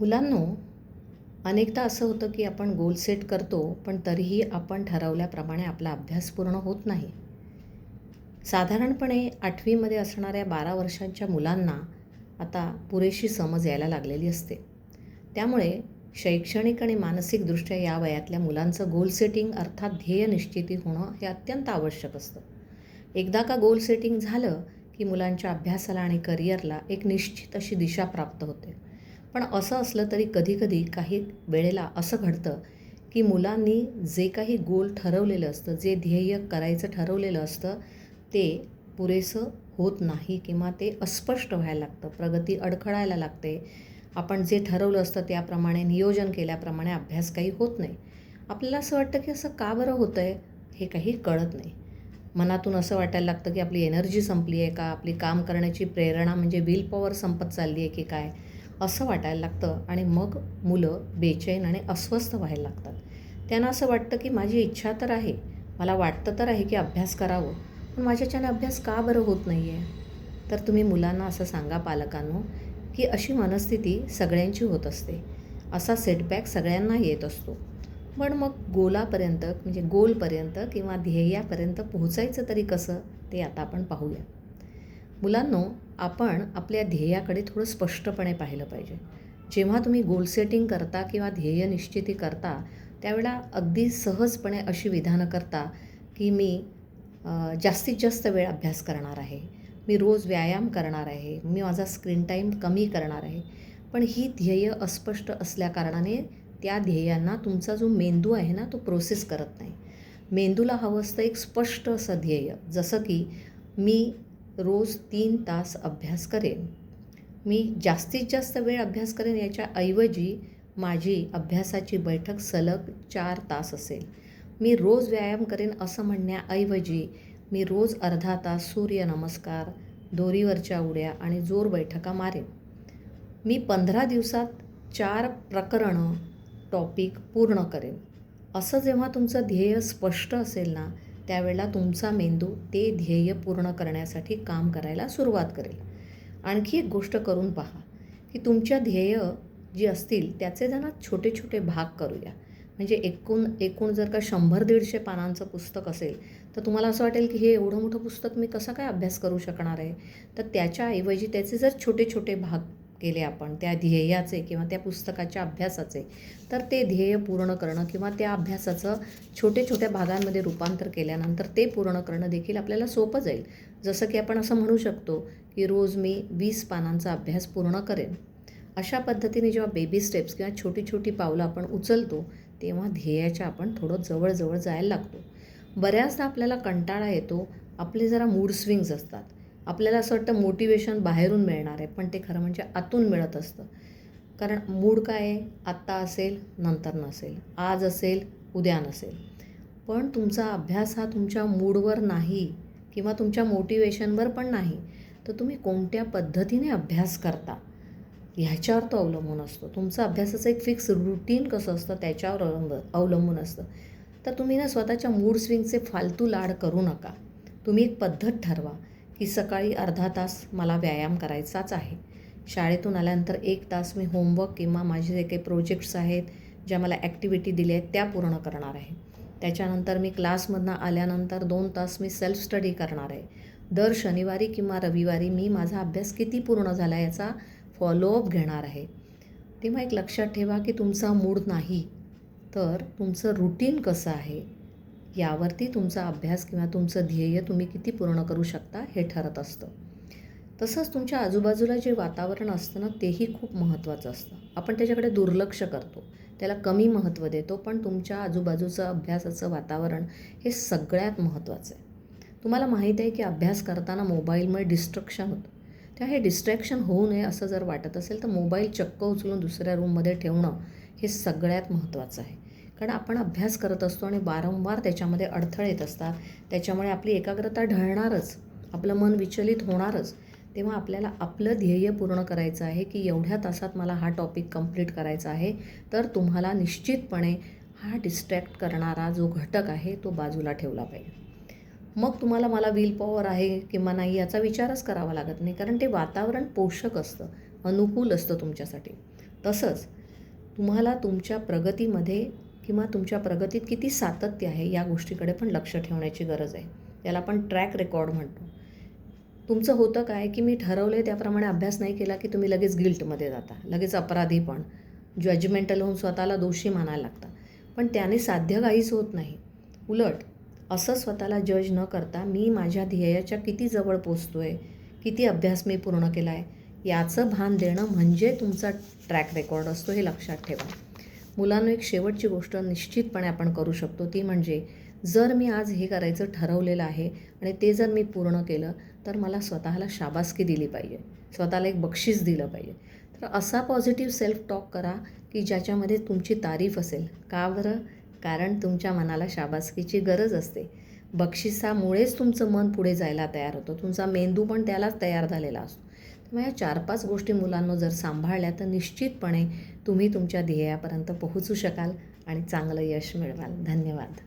मुलांनो, अनेकदा असं होतं की आपण गोल सेट करतो, पण तरीही आपण ठरवल्याप्रमाणे आपला अभ्यास पूर्ण होत नाही. साधारणपणे 8वीमध्ये असणाऱ्या 12 वर्षांच्या मुलांना आता पुरेशी समज यायला लागलेली असते. त्यामुळे शैक्षणिक आणि मानसिकदृष्ट्या या वयातल्या मुलांचं गोल सेटिंग अर्थात ध्येय निश्चिती होणं हे अत्यंत आवश्यक असतं. एकदा का गोल सेटिंग झालं की मुलांच्या अभ्यासाला आणि करिअरला एक निश्चित अशी दिशा प्राप्त होते. पण असं असलं तरी कधीकधी काही वेळेला असं घडतं की मुलांनी जे काही गोल ठरवलेलं असतं, जे ध्येय करायचं ठरवलेलं असतं, ते पुरेसं होत नाही किंवा ते अस्पष्ट व्हायला लागतं, प्रगती अडखळायला लागते. आपण जे ठरवलं असतं त्याप्रमाणे नियोजन केल्याप्रमाणे अभ्यास काही होत नाही. आपल्याला असं वाटतं की असं का बरं होतं आहे, हे काही कळत नाही. मनातून असं वाटायला लागतं की आपली एनर्जी संपली आहे का? आपली काम करण्याची प्रेरणा म्हणजे विल पॉवर संपत चालली आहे की काय? असं वाटायला लागतं आणि मग मुलं बेचैन आणि अस्वस्थ व्हायला लागतात. त्यांना असं वाटतं की माझी इच्छा तर आहे, मला वाटतं तर आहे की अभ्यास करावं, पण माझ्याच्याने अभ्यास का बरं होत नाही आहे? तर तुम्ही मुलांना असं सांगा पालकांनो, की अशी मनस्थिती सगळ्यांची होत असते. असा सेटबॅक सगळ्यांना येत असतो. पण मग गोलपर्यंत किंवा ध्येयापर्यंत पोहोचायचं तरी कसं, ते आता आपण पाहूया. मुलांनो, आपण आपल्या ध्येयाकडे थोडं स्पष्टपणे पाहिलं पाहिजे. जेव्हा तुम्ही गोल सेटिंग करता किंवा ध्येय निश्चिती करता, त्यावेळेला अगदी सहजपणे अशी विधानं करता, की मी जास्तीत जास्त वेळ अभ्यास करणार आहे. मी रोज व्यायाम करणार आहे. मी माझा स्क्रीन टाईम कमी करणार आहे. पण ही ध्येय अस्पष्ट असल्याकारणाने त्या ध्येयांना तुमचा जो मेंदू आहे ना, तो प्रोसेस करत नाही. मेंदूला हवं असतं एक स्पष्ट असं ध्येय, जसं की मी रोज 3 तास अभ्यास करेन. मी जास्तीत जास्त वेळ अभ्यास करेन याच्याऐवजी माझी अभ्यासाची बैठक सलग 4 तास असेल. मी रोज व्यायाम करेन असं म्हणण्याऐवजी मी रोज अर्धा तास सूर्यनमस्कार, दोरीवरच्या उड्या आणि जोर बैठका मारेन. मी 15 दिवसात 4 प्रकरणं, टॉपिक पूर्ण करेन. असं जेव्हा तुमचं ध्येय स्पष्ट असेल ना, त्यावेळेला तुमचा मेंदू ते ध्येय पूर्ण करण्यासाठी काम करायला सुरुवात करेल. आणखी एक गोष्ट करून पहा, की तुमच्या ध्येय जी असतील त्याचे जरा छोटे छोटे भाग करूया. म्हणजे एकूण जर का 100-150 पानांचं पुस्तक असेल, तर तुम्हाला असं वाटेल की हे एवढं मोठं पुस्तक मी कसा काय अभ्यास करू शकणार आहे? तर त्याच्याऐवजी त्याचे जर छोटे छोटे भाग केले आपण त्या ध्येयाचे किंवा त्या पुस्तकाच्या अभ्यासाचे, तर ते ध्येय पूर्ण करणं किंवा त्या अभ्यासाचं छोट्या भागांमध्ये रूपांतर केल्यानंतर ते पूर्ण करणं देखील आपल्याला सोपं जाईल. जसं की आपण असं म्हणू शकतो की रोज मी 20 पानांचा अभ्यास पूर्ण करेन. अशा पद्धतीने जेव्हा बेबी स्टेप्स किंवा छोटी पावलं आपण उचलतो, तेव्हा ध्येयाच्या आपण थोडं जवळ जायला लागतो. बऱ्याचदा आपल्याला कंटाळा येतो, आपले जरा मूड स्विंग्स असतात. आपल्याला असं वाटतं मोटिवेशन बाहेरून मिळणार आहे, पण ते खरं म्हणजे आतून मिळत असतं. कारण मूड काय आहे, आत्ता असेल, नंतर नसेल, आज असेल, उद्या नसेल. पण तुमचा अभ्यास हा तुमच्या मूडवर नाही किंवा तुमच्या मोटिवेशनवर पण नाही, तर तुम्ही कोणत्या पद्धतीने अभ्यास करता ह्याच्यावर तो अवलंबून असतो. तुमचं अभ्यासाचं एक फिक्स रुटीन कसं असतं त्याच्यावर अवलंबून असतं. तर तुम्ही ना स्वतःच्या मूड स्विंगचे फालतू लाड करू नका. तुम्ही एक पद्धत ठरवा, की सकाळी अर्धा तास मला व्यायाम करायचाच आहे. शाळेतून आल्यानंतर 1 तास मी होमवर्क किंवा माझे जे काही प्रोजेक्ट्स आहेत, ज्या मला ॲक्टिव्हिटी दिल्या आहेत त्या पूर्ण करणार आहे. त्याच्यानंतर मी क्लासमधनं आल्यानंतर 2 तास मी सेल्फ स्टडी करणार आहे. दर शनिवारी किंवा रविवारी मी माझा अभ्यास किती पूर्ण झाला याचा फॉलोअप घेणार आहे. तेव्हा एक लक्षात ठेवा, की तुमचा मूड नाही, तर तुमचं रुटीन कसं आहे यावरती तुमचा अभ्यास किंवा तुमचं ध्येय तुम्ही किती पूर्ण करू शकता हे ठरत असतं. तसंच तुमच्या आजूबाजूला जे वातावरण असतं ना, तेही खूप महत्त्वाचं असतं. आपण त्याच्याकडे दुर्लक्ष करतो, त्याला कमी महत्त्व देतो, पण तुमच्या आजूबाजूचं अभ्यासाचं वातावरण हे सगळ्यात महत्त्वाचं आहे. तुम्हाला माहीत आहे की अभ्यास करताना मोबाईलमुळे डिस्ट्रॅक्शन होतं. तेव्हा हे डिस्ट्रॅक्शन होऊ नये असं जर वाटत असेल, तर मोबाईल चक्क उचलून दुसऱ्या रूममध्ये ठेवणं हे सगळ्यात महत्त्वाचं आहे. कारण आपण अभ्यास करत असतो आणि वारंवार त्याच्यामध्ये अडथळे येत असतात. त्याच्यामुळे आपली एकाग्रता ढळणारच, आपलं मन विचलित होणारच. तेव्हा आपल्याला आपलं ध्येय पूर्ण करायचं आहे, की एवढ्या तासात मला हा टॉपिक कंप्लीट करायचा आहे. तर तुम्हाला निश्चितपणे हा डिस्ट्रॅक्ट करणारा जो घटक आहे तो बाजूला ठेवला पाहिजे. मग तुम्हाला मला विल पॉवर आहे किंवा नाही याचा विचारच करावा लागत नाही, कारण ते वातावरण पोषक असतं, अनुकूल असतं तुमच्यासाठी. तसंच तुम्हाला तुमच्या प्रगतीमध्ये किंवा तुमच्या प्रगतीत किती सातत्य आहे या गोष्टीकडे पण लक्ष ठेवण्याची गरज आहे. याला आपण ट्रॅक रेकॉर्ड म्हणतो. तुमचं होतं काय की मी ठरवलं आहे त्याप्रमाणे अभ्यास नाही केला की तुम्ही लगेच गिल्टमध्ये जाता, लगेच अपराधीपण, जजमेंटल होऊन स्वतःला दोषी मानायला लागता. पण त्याने साध्य काहीच होत नाही. उलट असं स्वतःला जज न करता मी माझ्या ध्येयाच्या किती जवळ पोचतो आहे, किती अभ्यास मी पूर्ण केला आहे, याचं भान देणं म्हणजे तुमचा ट्रॅक रेकॉर्ड असतो, हे लक्षात ठेवा. मुलांना एक शेवटची गोष्ट निश्चितपणे आपण करू शकतो, ती म्हणजे जर मी आज हे करायचं ठरवलेलं आहे आणि ते जर मी पूर्ण केलं तर मला स्वतःला शाबासकी दिली पाहिजे, स्वतःला एक बक्षीस दिलं पाहिजे. तर असा पॉझिटिव्ह सेल्फ टॉक करा की ज्याच्यामध्ये तुमची तारीफ असेल. का बरं? कारण तुमच्या मनाला शाबासकीची गरज असते. बक्षिसामुळेच तुमचं मन पुढे जायला तयार होतं, तुमचा मेंदू पण त्यालाच तयार झालेला असतो. त्यामुळे या 4-5 गोष्टी मुलांना जर सांभाळल्या तर निश्चितपणे तुम्ही तुमच्या ध्येयापर्यंत पोहोचू शकाल आणि चांगलं यश मिळवाल. धन्यवाद.